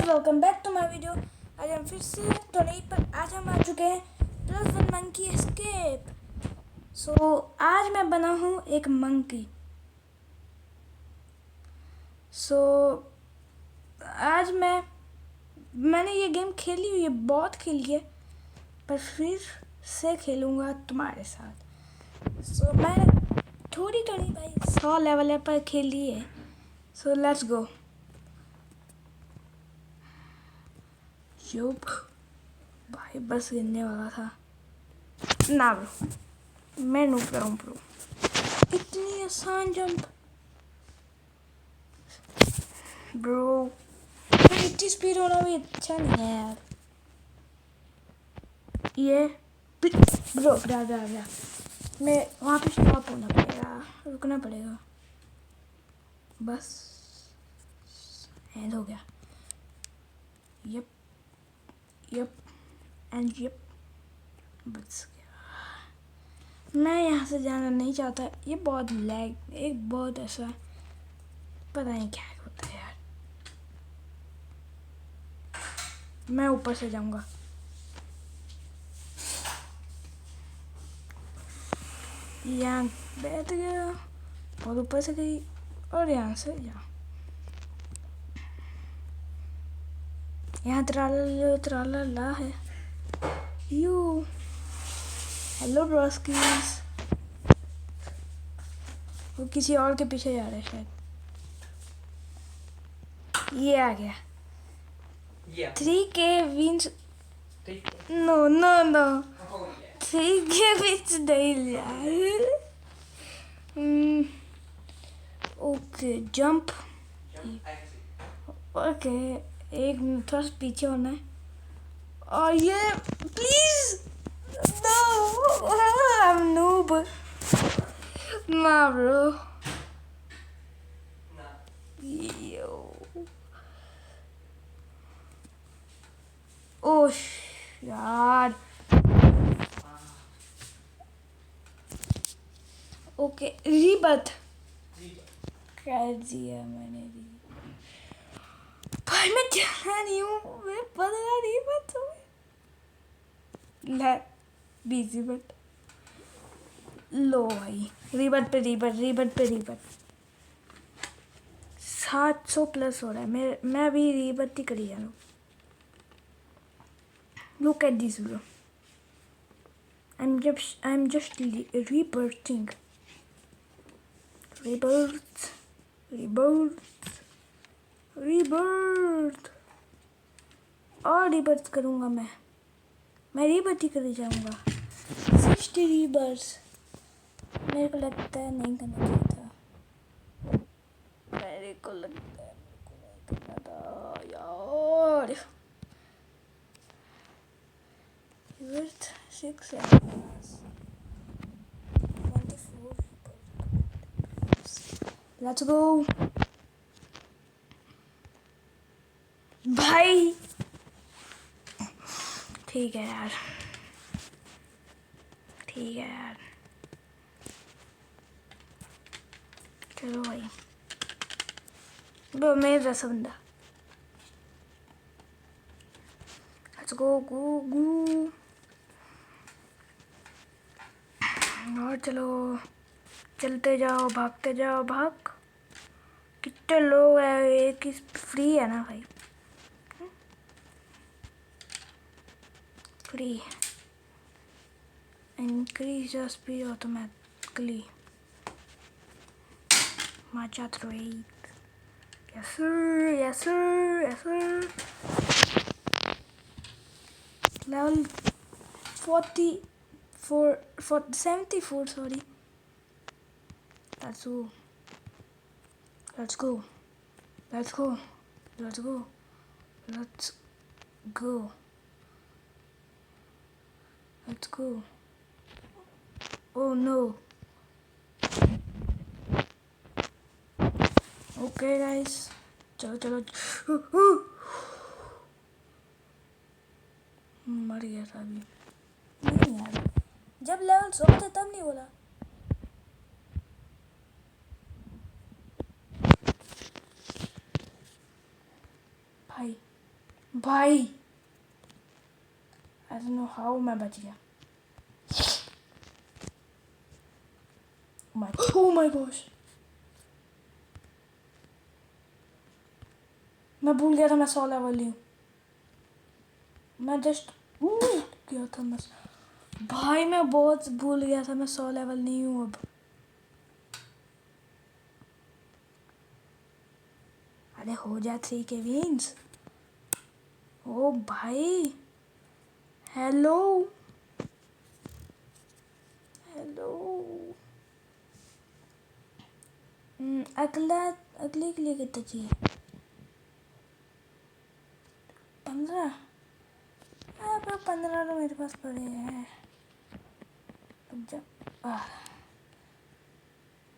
Welcome back to my video. आज हम फिर से टोनी पर आज हम आ चुके हैं प्लस वन मंकी एस्केप। आज मैं बना हूँ एक मंकी। आज मैंने ये गेम खेली हुई है, बहुत खेली है, पर फिर से खेलूँगा तुम्हारे साथ। मैंने थोड़ी भाई 100 लेवल पर खेली है। Let's go. यूप भाई बस गिरने वाला था ना ब्रो, मैं नूब रहा हूँ ब्रो। इतनी आसान जंप ब्रो, इतनी स्पीड होना भी अच्छा नहीं है यार। ये ब्रो ब्रा मैं वहाँ पे स्टॉप होना पड़ेगा, रुकना पड़ेगा। बस एंड हो गया। यप एंड यप बच गया। मैं यहाँ से जाना नहीं चाहता। ये बहुत लैग, एक बहुत ऐसा पता नहीं क्या होता है यार। मैं ऊपर से जाऊंगा। यहाँ बैठ गया और ऊपर से गई और यहाँ से यहाँ त्राला ला है। You hello broskies. वो किसी और के पीछे जा रहा है शायद। ये आ गया। 3K means no 3K means नहीं यार। Okay jump. ओके एक थोड़ा सा पीछे होना है और ये please no I am noob ना ब्रो। ओह यार। ओके रीबर्थ कर दिया मैंने। भाई मैं जाना नहीं हूँ, मैं पता नहीं बात ले बिजी बट लो भाई। रीबर्थ पे रीबर्थ 700 प्लस हो रहा है। मैं अभी रीबर्थ ही करी जा रहा हूँ। Look at this bro. I'm just rebirthing. Rebirth और रीबर्थ करूँगा मैं रीबर्थ ही कर जाऊँगा। 60 रीबर्थ मेरे को लगता है नहीं करना चाहिए था। मेरे को लगता है नहीं करना था यार। रीबर्थ 6 लेट्स गो भाई। ठीक है यार चलो भाई। वो मेरे जैसा बंदा। लेट्स गो और चलते जाओ, भागते जाओ। कितने लोग हैं, एक फ्री है ना भाई, free. Increase the speed automatically. माचा throw 8। yes sir level 74 sorry। let's go oh no। Okay guys चलो मर गया था अभी। नहीं यार, जब लेवल 100 थे तब नहीं बोला। भाई भाई आई डोंट नो हाउ मैं बच गया। ओह माय गॉश, मैं भूल गया था मैं 100 लेवल ली हूँ। मैं जस्ट गया था मैं। भाई मैं बहुत भूल गया था मैं 100 लेवल नहीं हूँ अब। अरे हो जा 3 के विंस। ओ भाई हेलो हेलो। अगला अगले के लिए कितना चाहिए? 15। अब 15 तो मेरे पास पड़े हैं। रुक जा।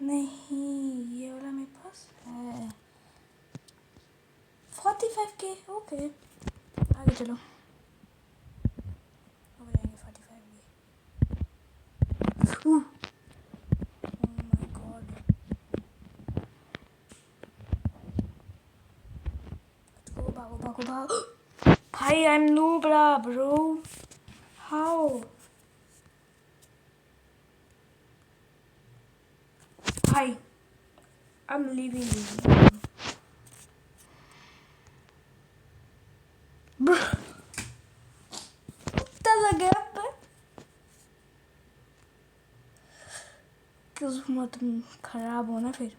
नहीं ये वाला मेरे पास है। 45 के ओके आगे चलो। हो जाएंगे 45 के। Oh my God. भागो भागो भागो। भाई I am Nubra bro. How? भाई आई एम लीविंग। किस्मत खराब हो ना फिर।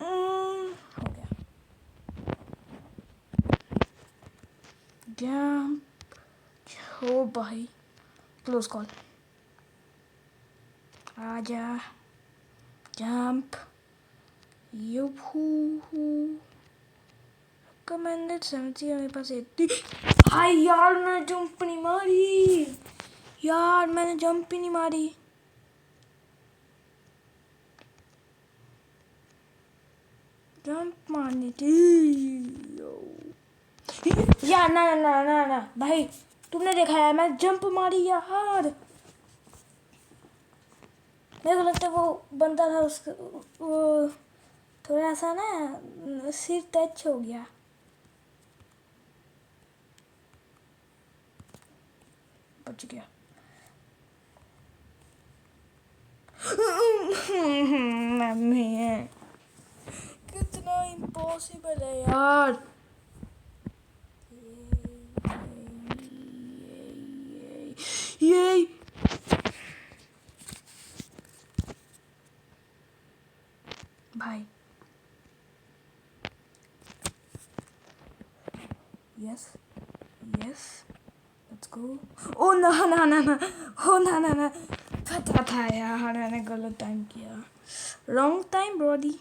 हो गया। जंप हो भाई क्लोज कॉल। आजा जंप यूहू कमेंडेड 70 मेरे पास 80। हाय यार मैंने जंप नहीं मारी। यार मैंने जंप ही नहीं मारी। जंप मारनी थी यार। ना ना ना ना ना भाई तुमने देखा यार मैं जंप मारी यार। मेरे को लगता है वो बंदा था उसका वो थोड़ा सा ना सिर टच हो गया। बच गया। मम्मी है कितना इम्पॉसिबल है यार। ये भाई यस यस लेट्स गो। ओ ना ना ना ना ओ ना ना ना पता था यार मैंने गलत टाइम किया। Wrong time Brody.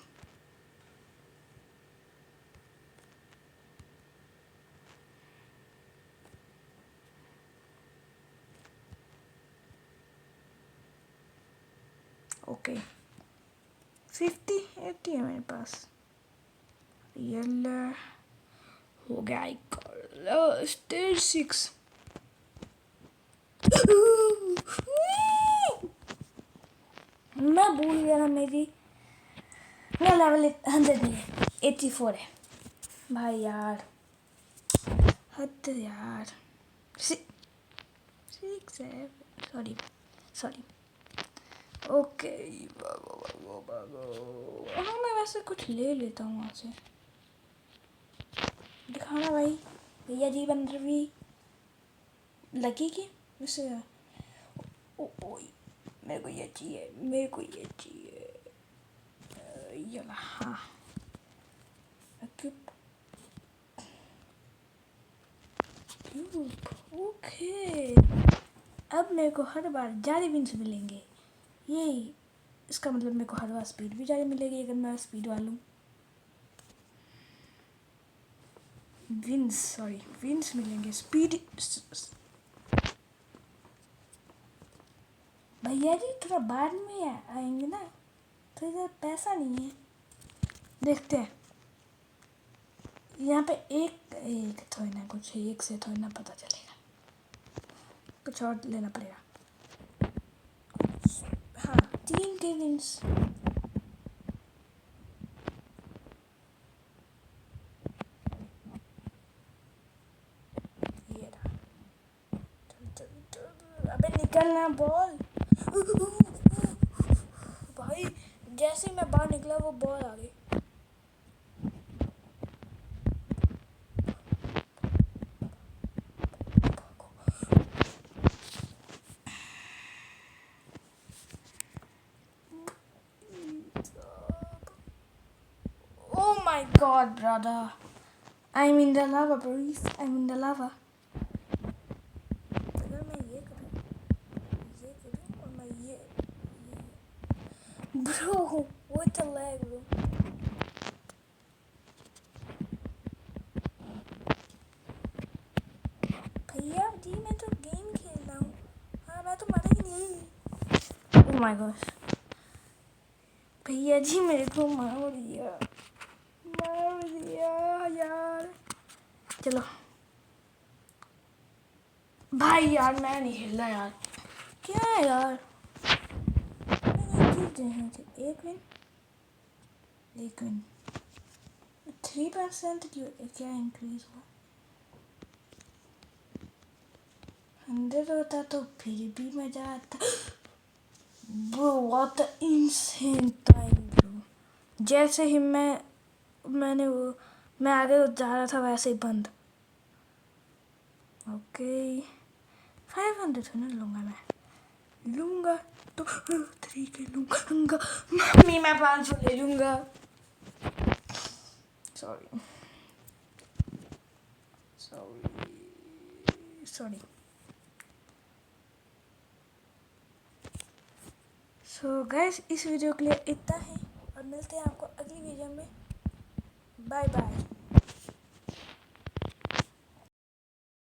ओके 50-80 है मेरे पास। येलो हो गया। स्टेज 6 मैं भूल गया ना मेरी मेरा लेवल 100 नहीं है 84 है। भाई यार हद यार 6 है। Sorry sorry. ओके हाँ मैं वैसे कुछ ले लेता हूँ वहाँ से। दिखाना भाई भैया जी 15वीं लकी की वैसे। मेरे को ये चाहिए मेरे को ये चाहिए। ये हाँ ओके अब मेरे को हर बार जारी विंस मिलेंगे। यही इसका मतलब मेरे को हर बार स्पीड भी जारी मिलेगी अगर मैं स्पीड वालूँ। विंस मिलेंगे स्पीड। भैया जी थोड़ा बाद में आएंगे ना तो इधर पैसा नहीं है। देखते हैं यहाँ पे एक एक थोड़ी ना कुछ एक से थोड़ी ना पता चलेगा। कुछ और लेना पड़ेगा। हाँ 3 के विंस। निकलना बॉल। भाई जैसे ही मैं बाहर निकला वो बॉल आ गई। Oh my god, brother. I'm in the lava, boys. I'm in the lava. अगर मैं ये करूँ और मैं ये Bro, what the lag, bro? भैया जी मैं तो गेम खेल रहा हूँ। हाँ मैं तो मरा ही नहीं। Oh my gosh. भैया जी मेरे को मार दिया यार। चलो भाई यार मैं नहीं खेल रहा यार। क्या है यार? एक विन 3% क्या इंक्रीज हुआ? 100 होता तो फिर भी मजा आता। Bro, what the insane time, bro. जैसे ही मैं आगे जा रहा था वैसे ही बंद। ओके 500 तो नहीं लूँगा मैं। लूँगा तो 3 के लूँगा। मम्मी मैं 500 ले लूँगा। सॉरी सो गाइस इस वीडियो के लिए इतना ही और मिलते हैं आपको अगली वीडियो में। Bye bye.